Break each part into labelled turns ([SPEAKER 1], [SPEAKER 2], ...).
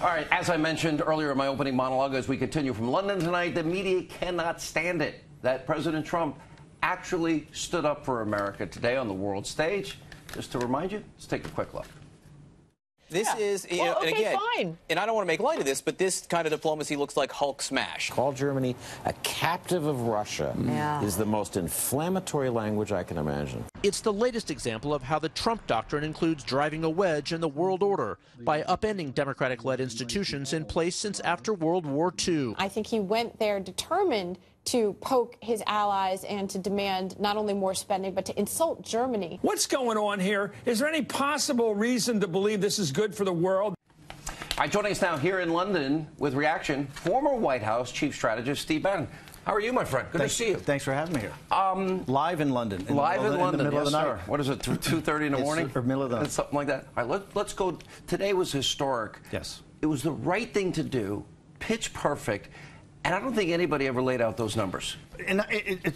[SPEAKER 1] All right, as I mentioned earlier in my opening monologue, as we continue from London tonight, the media cannot stand it that President Trump actually stood up for America today on the world stage. Just to remind you, let's take a quick look.
[SPEAKER 2] This is, you know, and again, fine. And I don't want to make light of this, but this kind of diplomacy looks like Hulk smash.
[SPEAKER 3] Call Germany a captive of Russia is the most inflammatory language I can imagine.
[SPEAKER 4] It's the latest example of how the Trump doctrine includes driving a wedge in the world order by upending Democratic-led institutions in place since after World War II.
[SPEAKER 5] I think he went there determined to poke his allies and to demand not only more spending, but to insult Germany.
[SPEAKER 6] What's going on here? Is there any possible reason to believe this is good for the world?
[SPEAKER 1] All right, joining us now here in London with reaction, former White House chief strategist Steve Bannon. How are you, my friend? Good to see you.
[SPEAKER 7] Thanks for having me here. Live in London.
[SPEAKER 1] Live in London,
[SPEAKER 7] in the middle of the night.
[SPEAKER 1] Sir. What is it, 2:30 in the morning?
[SPEAKER 7] Or middle of the night.
[SPEAKER 1] Something like that. All right, let's go. Today was historic.
[SPEAKER 7] Yes.
[SPEAKER 1] It was the right thing to do, pitch perfect, and I don't think anybody ever laid out those numbers.
[SPEAKER 7] And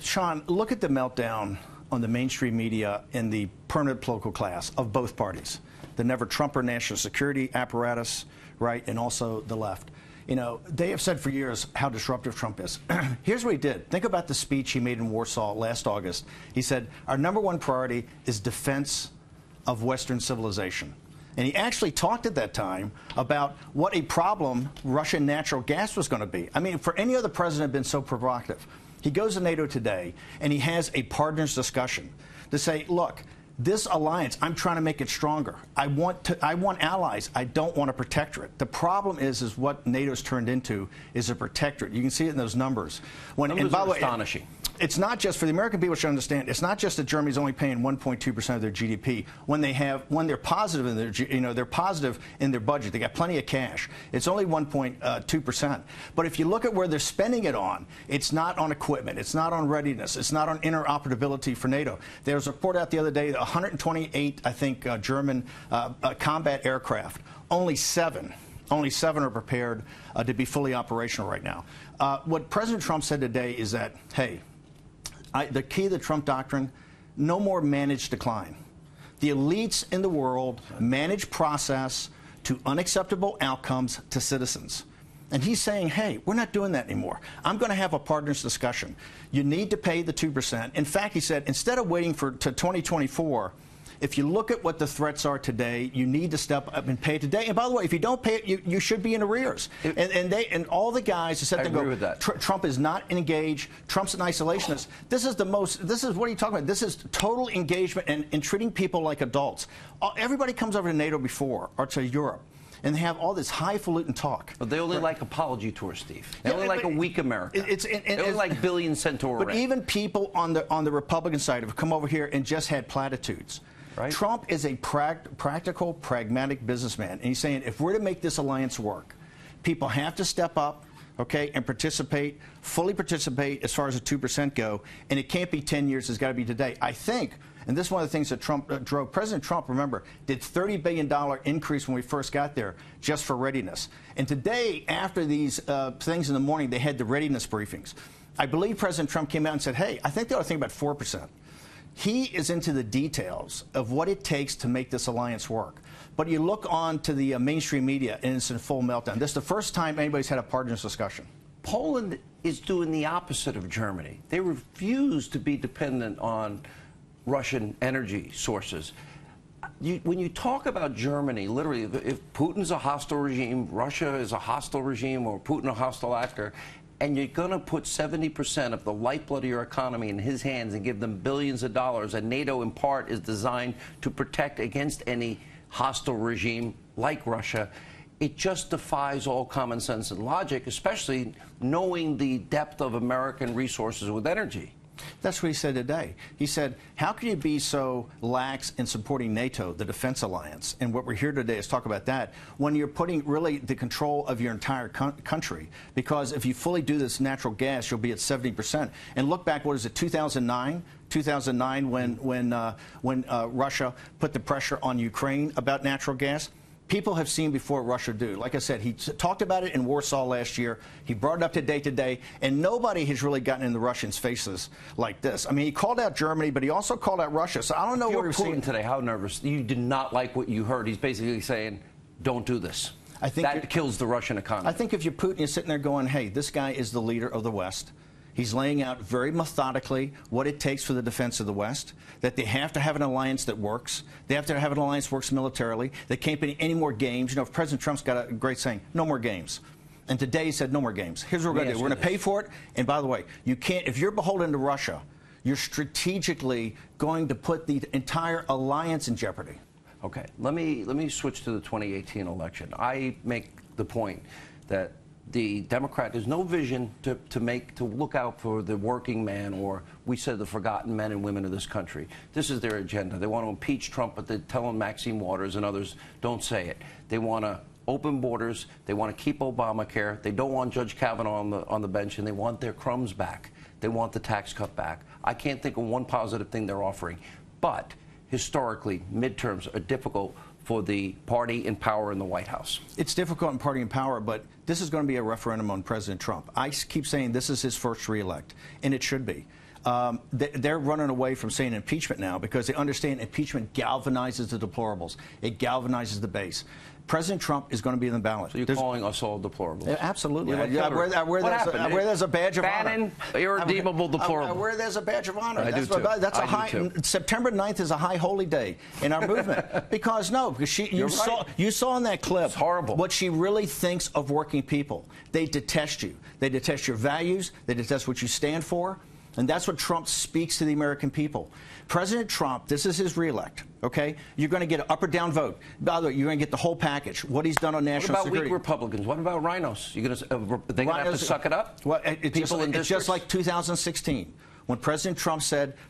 [SPEAKER 7] Sean, look at the meltdown on the mainstream media and the permanent political class of both parties. The never-Trumper national security apparatus, right, and also the left. You know, they have said for years how disruptive Trump is. Here's what he did. Think about the speech he made in Warsaw last August. He said, our #1 priority is defense of Western civilization. And he actually talked at that time about what a problem Russian natural gas was going to be. I mean, for any other president been so provocative. He goes to NATO today, and he has a partners discussion to say, look, this alliance, I'm trying to make it stronger. I want allies. I don't want a protectorate. The problem is what NATO's turned into is a protectorate. You can see it in those numbers.
[SPEAKER 1] And by the way, astonishing.
[SPEAKER 7] It's not just for the American people should understand. It's not just that Germany's only paying 1.2% of their GDP when they're positive in their they're positive in their budget. They got plenty of cash. It's only 1.2%. But if you look at where they're spending it on, it's not on equipment. It's not on readiness. It's not on interoperability for NATO. There was a report out the other day that 128, I think, German combat aircraft. Only seven are prepared to be fully operational right now. What President Trump said today is that, hey, the key to the Trump doctrine, no more managed decline. The elites in the world manage process to unacceptable outcomes to citizens. And he's saying, hey, we're not doing that anymore. I'm going to have a partners discussion. You need to pay the 2%. In fact, he said, instead of waiting to 2024, if you look at what the threats are today, you need to step up and pay it today. And by the way, if you don't pay it, you should be in arrears. And all the guys who said
[SPEAKER 1] agree with that.
[SPEAKER 7] Trump is not engaged. Trump's an isolationist. This is what are you talking about? This is total engagement and treating people like adults. Everybody comes over to NATO before or to Europe. And they have all this highfalutin talk.
[SPEAKER 1] But they only like apology tours, Steve. They only like a weak America. They only like billion sent to Iran.
[SPEAKER 7] But even people on the Republican side have come over here and just had platitudes. Right. Trump is a practical, pragmatic businessman. And he's saying if we're to make this alliance work, people have to step up, okay, and participate, fully participate as far as the 2% go. And it can't be 10 years. It's got to be today. I think, and this is one of the things that Trump drove. President Trump, remember, did $30 billion increase when we first got there just for readiness. And today, after these things in the morning, they had the readiness briefings. I believe President Trump came out and said, hey, I think they ought to think about 4%. He is into the details of what it takes to make this alliance work. But you look on to the mainstream media, and it's in full meltdown. This is the first time anybody's had a partners discussion.
[SPEAKER 1] Poland is doing the opposite of Germany. They refuse to be dependent on Russian energy sources. When you talk about Germany, literally, if Putin's a hostile regime, Russia is a hostile regime, or Putin a hostile actor, and you're going to put 70% of the lifeblood of your economy in his hands and give them billions of dollars, and NATO, in part, is designed to protect against any hostile regime like Russia, it just defies all common sense and logic, especially knowing the depth of American resources with energy.
[SPEAKER 7] That's what he said today. He said, how can you be so lax in supporting NATO, the defense alliance? And what we're here today is talk about that, when you're putting really the control of your entire country. Because if you fully do this natural gas, you'll be at 70%. And look back, what is it, 2009? 2009 when Russia put the pressure on Ukraine about natural gas? People have seen before Russia do. Like I said, he talked about it in Warsaw last year. He brought it up today, and nobody has really gotten in the Russians' faces like this. I mean, he called out Germany, but he also called out Russia. So I don't know what we're seeing
[SPEAKER 1] today. How nervous? You did not like what you heard. He's basically saying, don't do this.
[SPEAKER 7] I think
[SPEAKER 1] that kills the Russian economy.
[SPEAKER 7] I think if you're Putin, you're sitting there going, hey, this guy is the leader of the West. He's laying out very methodically what it takes for the defense of the West, that they have to have an alliance that works. They have to have an alliance that works militarily. They can't be any more games. You know, President Trump's got a great saying, no more games. And today he said, no more games. Here's what we're going to do. We're going to pay for it. And by the way, you can't, if you're beholden to Russia, you're strategically going to put the entire alliance in jeopardy.
[SPEAKER 1] Okay, let me switch to the 2018 election. I make the point that the Democrat, there's no vision to look out for the working man, or we said the forgotten men and women of this country. This is their agenda. They want to impeach Trump, but they're telling Maxine Waters and others, don't say it. They want to open borders. They want to keep Obamacare. They don't want Judge Kavanaugh on the bench, and they want their crumbs back. They want the tax cut back. I can't think of one positive thing they're offering. But historically, midterms are difficult for the party in power in the White House.
[SPEAKER 7] It's difficult in party in power, but this is going to be a referendum on President Trump. I keep saying this is his first reelect, and it should be. They're running away from saying impeachment now because they understand impeachment galvanizes the deplorables. It galvanizes the base. President Trump is going to be in the ballot.
[SPEAKER 1] So you're calling us all deplorables?
[SPEAKER 7] Yeah, absolutely.
[SPEAKER 1] I
[SPEAKER 7] wear there's a badge of honor.
[SPEAKER 1] Bannon, irredeemable deplorable.
[SPEAKER 7] I wear there's a badge of honor.
[SPEAKER 1] I do too.
[SPEAKER 7] That's a high. September 9th is a high holy day in our movement because you saw in that clip.
[SPEAKER 1] It's horrible.
[SPEAKER 7] What she really thinks of working people. They detest you. They detest your values. They detest what you stand for. And that's what Trump speaks to the American people. President Trump, this is his reelect, okay? You're going to get an up or down vote. By the way, you're going to get the whole package, what he's done on national security.
[SPEAKER 1] What about weak Republicans? What about rhinos? They're going to have to suck it up?
[SPEAKER 7] Well, it's just like 2016, when President Trump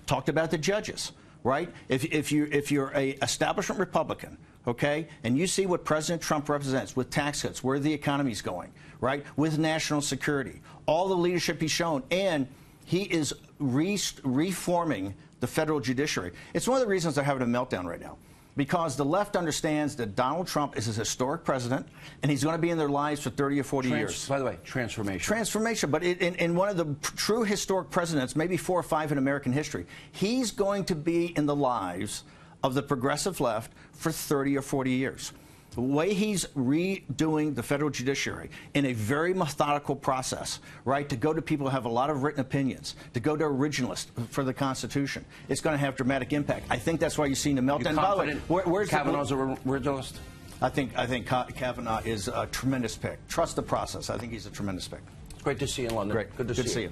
[SPEAKER 7] talked about the judges, right? If you're a establishment Republican, okay, and you see what President Trump represents with tax cuts, where the economy's going, right, with national security, all the leadership he's shown, and he is reforming the federal judiciary. It's one of the reasons they're having a meltdown right now, because the left understands that Donald Trump is a historic president, and he's going to be in their lives for 30 or 40 years.
[SPEAKER 1] By the way, transformation.
[SPEAKER 7] Transformation, but in one of the true historic presidents, maybe 4 or 5 in American history, he's going to be in the lives of the progressive left for 30 or 40 years. The way he's redoing the federal judiciary in a very methodical process, right, to go to people who have a lot of written opinions, to go to originalists for the Constitution, it's going to have dramatic impact. I think that's why you've seen the meltdown.
[SPEAKER 1] Where's Kavanaugh's originalist?
[SPEAKER 7] I think Kavanaugh is a tremendous pick. Trust the process. I think he's a tremendous pick.
[SPEAKER 1] It's great to see you in London.
[SPEAKER 7] Great. Good to see you.